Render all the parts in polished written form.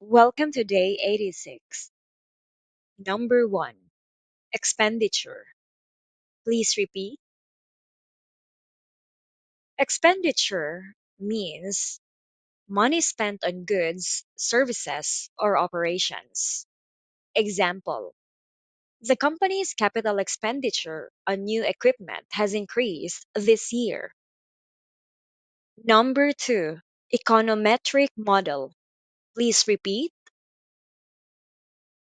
Welcome to day 86. Number 1. Expenditure. Please repeat. Expenditure means money spent on goods, services, or operations. Example: the company's capital expenditure on new equipment has increased this year. Number 2. Econometric model. Please repeat.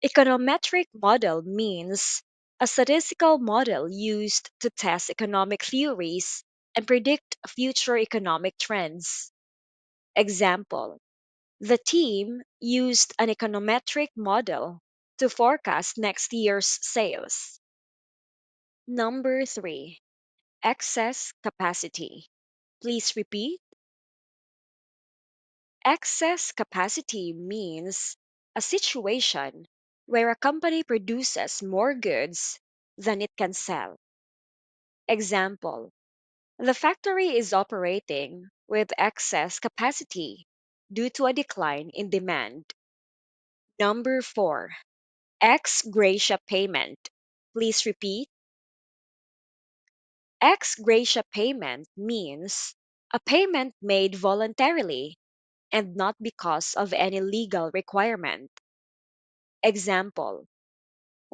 Econometric model means a statistical model used to test economic theories and predict future economic trends. Example: the team used an econometric model to forecast next year's sales. Number 3. Excess capacity. Please repeat. Excess capacity means a situation where a company produces more goods than it can sell. Example: the factory is operating with excess capacity due to a decline in demand. Number 4. Ex gratia payment. Please repeat. Ex gratia payment means a payment made voluntarily and not because of any legal requirement. Example: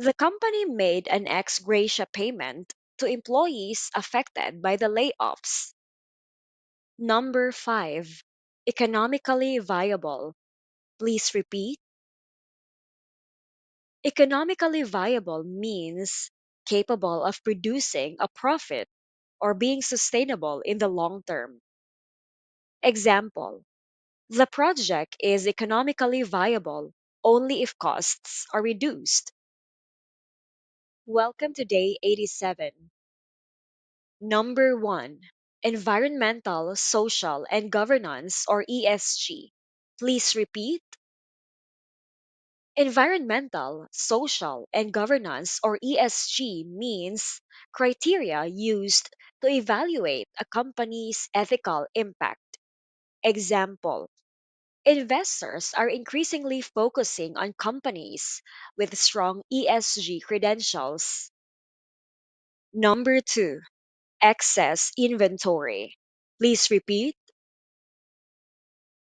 the company made an ex gratia payment to employees affected by the layoffs. Number 5. Economically viable. Please repeat. Economically viable means capable of producing a profit or being sustainable in the long term. Example: the project is economically viable only if costs are reduced. Welcome to day 87. Number 1. Environmental, social, and governance, or ESG. Please repeat. Environmental, social, and governance, or ESG, means criteria used to evaluate a company's ethical impact. Example: investors are increasingly focusing on companies with strong ESG credentials. Number 2. Excess inventory. Please repeat.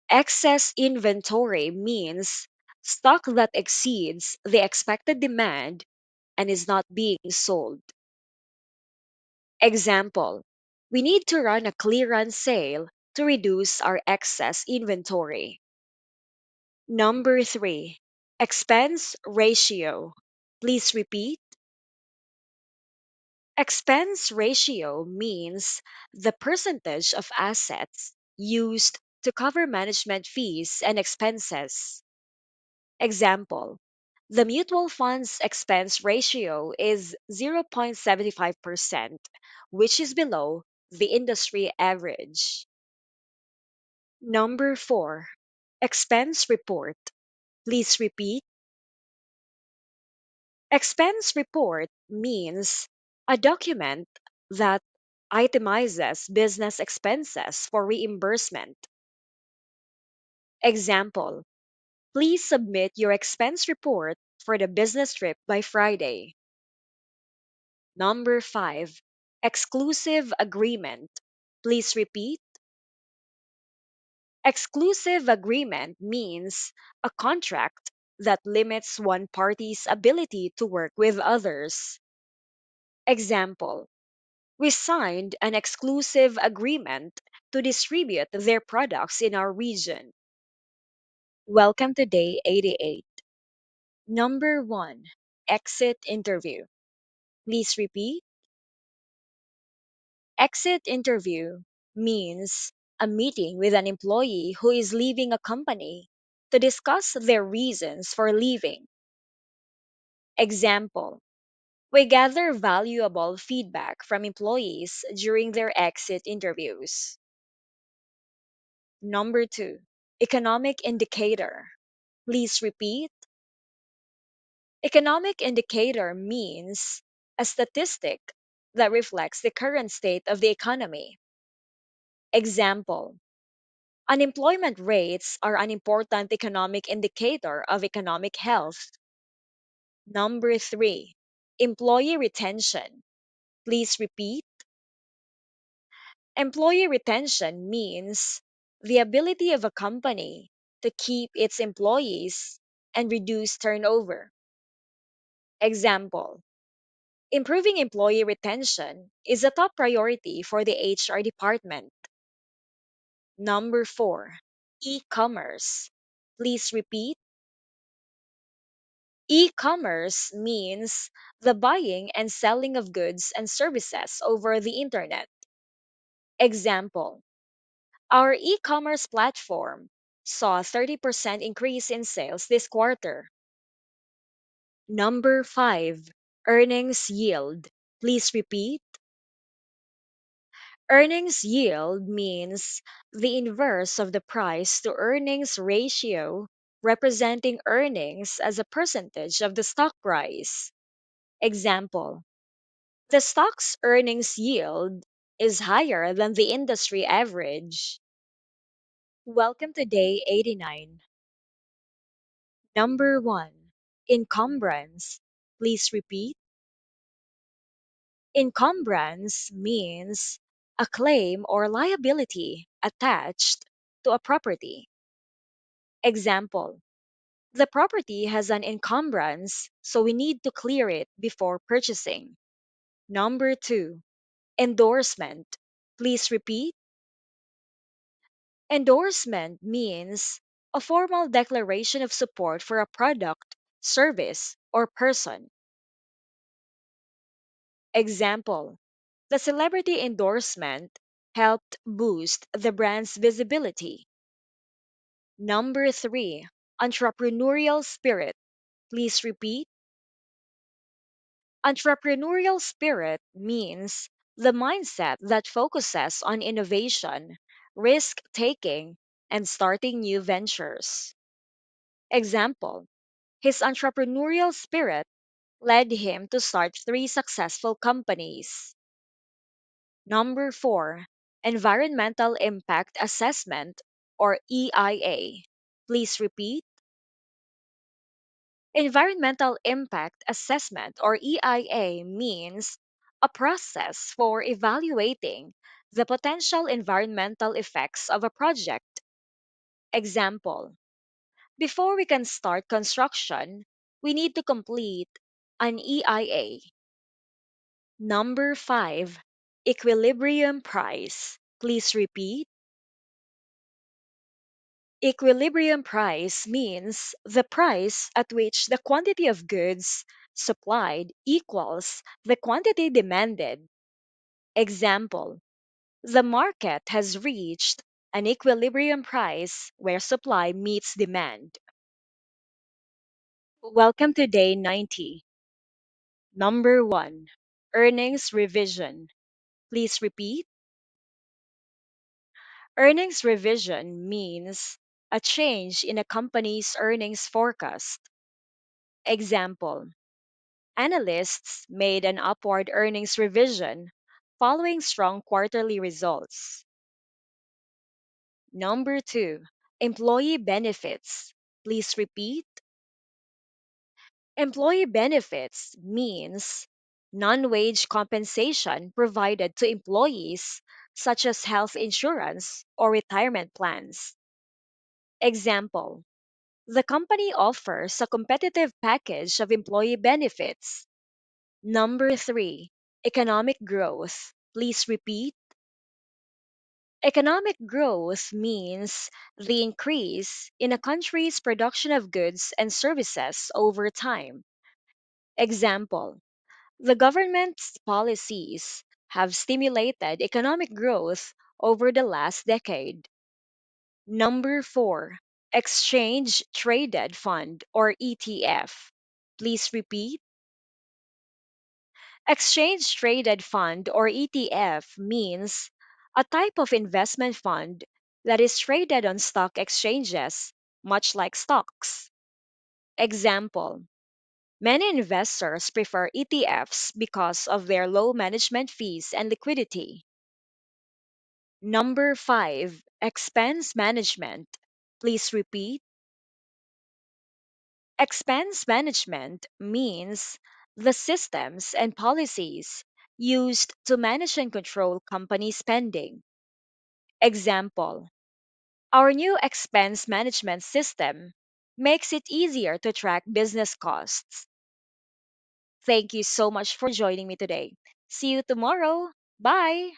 Excess inventory means stock that exceeds the expected demand and is not being sold. Example: we need to run a clearance sale to reduce our excess inventory. Number 3. Expense ratio. Please repeat. Expense ratio means the percentage of assets used to cover management fees and expenses. Example: the mutual fund's expense ratio is 0.75%, which is below the industry average. Number 4. Expense report. Please repeat. Expense report means a document that itemizes business expenses for reimbursement. Example: please submit your expense report for the business trip by Friday. Number 5. Exclusive agreement. Please repeat. Exclusive agreement means a contract that limits one party's ability to work with others. Example: we signed an exclusive agreement to distribute their products in our region. Welcome to day 88. Number 1. Exit interview. Please repeat. Exit interview means a meeting with an employee who is leaving a company to discuss their reasons for leaving. Example: we gather valuable feedback from employees during their exit interviews. Number 2. Economic indicator. Please repeat. Economic indicator means a statistic that reflects the current state of the economy. Example: Unemployment rates are an important economic indicator of economic health. Number three, employee retention. Please repeat. Employee retention means the ability of a company to keep its employees and reduce turnover. Example: improving employee retention is a top priority for the HR department. Number four, e commerce. Please repeat. E commerce means the buying and selling of goods and services over the internet. Example: our e commerce platform saw a 30% increase in sales this quarter. Number five, earnings yield. Please repeat. Earnings yield means the inverse of the price to earnings ratio, representing earnings as a percentage of the stock price. Example: the stock's earnings yield is higher than the industry average. Welcome to day 89. Number one, encumbrance. Please repeat. Encumbrance means a claim or liability attached to a property. Example: the property has an encumbrance, so we need to clear it before purchasing. Number two, endorsement. Please repeat. Endorsement means a formal declaration of support for a product, service, or person. Example: the celebrity endorsement helped boost the brand's visibility. Number three, entrepreneurial spirit. Please repeat. Entrepreneurial spirit means the mindset that focuses on innovation, risk taking, and starting new ventures. Example: his entrepreneurial spirit led him to start three successful companies. Number four, environmental impact assessment or EIA. Please repeat. Environmental impact assessment or EIA means a process for evaluating the potential environmental effects of a project. Example: before we can start construction, we need to complete an EIA. Number five, equilibrium price. Please repeat. Equilibrium price means the price at which the quantity of goods supplied equals the quantity demanded. Example: the market has reached an equilibrium price where supply meets demand. Welcome to day 90. Number one, earnings revision. Please repeat. Earnings revision means a change in a company's earnings forecast. Example: analysts made an upward earnings revision following strong quarterly results. Number two, employee benefits. Please repeat. Employee benefits means non wage compensation provided to employees, such as health insurance or retirement plans. Example: the company offers a competitive package of employee benefits. Number three, economic growth. Please repeat. Economic growth means the increase in a country's production of goods and services over time. Example: the government's policies have stimulated economic growth over the last decade. Number four, exchange traded fund or ETF. Please repeat. Exchange traded fund or ETF means a type of investment fund that is traded on stock exchanges, much like stocks. Example: many investors prefer ETFs because of their low management fees and liquidity. Number five, Expense management. Please repeat. Expense management means the systems and policies used to manage and control company spending. Example: our new expense management system makes it easier to track business costs. Thank you so much for joining me today. See you tomorrow. Bye.